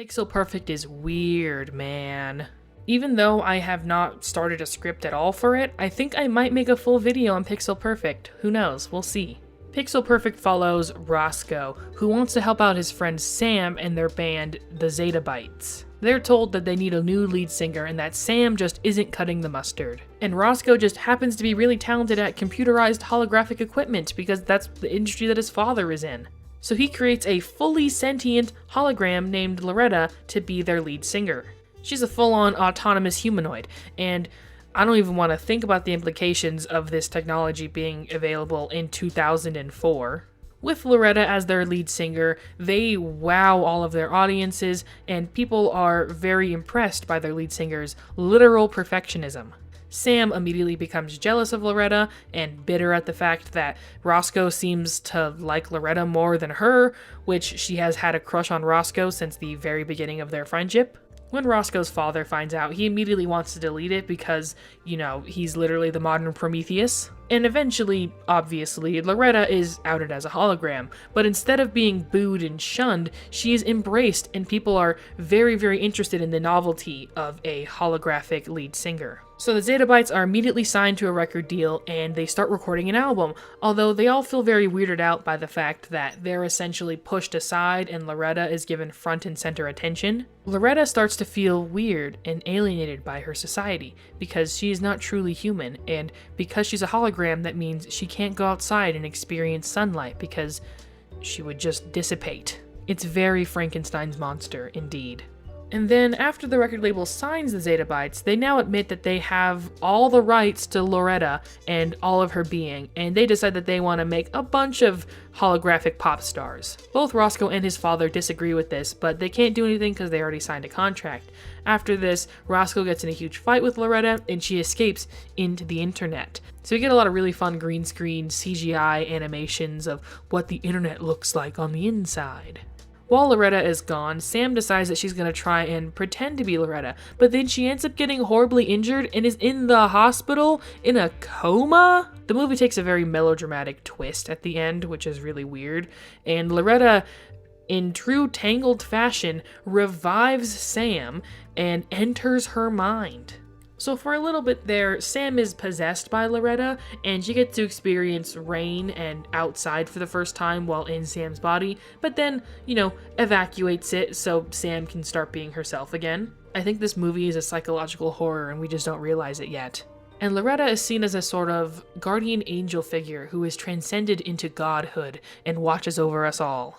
Pixel Perfect is weird, man. Even though I have not started a script at all for it, I think I might make a full video on Pixel Perfect. Who knows? We'll see. Pixel Perfect follows Roscoe, who wants to help out his friend Sam and their band, the Zettabytes. They're told that they need a new lead singer and that Sam just isn't cutting the mustard. And Roscoe just happens to be really talented at computerized holographic equipment because that's the industry that his father is in. So he creates a fully sentient hologram named Loretta to be their lead singer. She's a full-on autonomous humanoid, and I don't even want to think about the implications of this technology being available in 2004. With Loretta as their lead singer, they wow all of their audiences, and people are very impressed by their lead singer's literal perfectionism. Sam immediately becomes jealous of Loretta and bitter at the fact that Roscoe seems to like Loretta more than her, which she has had a crush on Roscoe since the very beginning of their friendship. When Roscoe's father finds out, he immediately wants to delete it because, he's literally the modern Prometheus. And eventually, obviously, Loretta is outed as a hologram, but instead of being booed and shunned, she is embraced and people are very, very interested in the novelty of a holographic lead singer. So the Zettabytes are immediately signed to a record deal and they start recording an album, although they all feel very weirded out by the fact that they're essentially pushed aside and Loretta is given front and center attention. Loretta starts to feel weird and alienated by her society because she is not truly human, and because she's a hologram, that means she can't go outside and experience sunlight because she would just dissipate. It's very Frankenstein's monster indeed. And then after the record label signs the Zettabytes, they now admit that they have all the rights to Loretta and all of her being, and they decide that they want to make a bunch of holographic pop stars. Both Roscoe and his father disagree with this, but they can't do anything because they already signed a contract. After this, Roscoe gets in a huge fight with Loretta, and she escapes into the internet. So we get a lot of really fun green screen CGI animations of what the internet looks like on the inside. While Loretta is gone, Sam decides that she's going to try and pretend to be Loretta, but then she ends up getting horribly injured and is in the hospital in a coma? The movie takes a very melodramatic twist at the end, which is really weird, and Loretta, in true Tangled fashion, revives Sam and enters her mind. So for a little bit there, Sam is possessed by Loretta, and she gets to experience rain and outside for the first time while in Sam's body, but then, evacuates it so Sam can start being herself again. I think this movie is a psychological horror and we just don't realize it yet. And Loretta is seen as a sort of guardian angel figure who is transcended into godhood and watches over us all.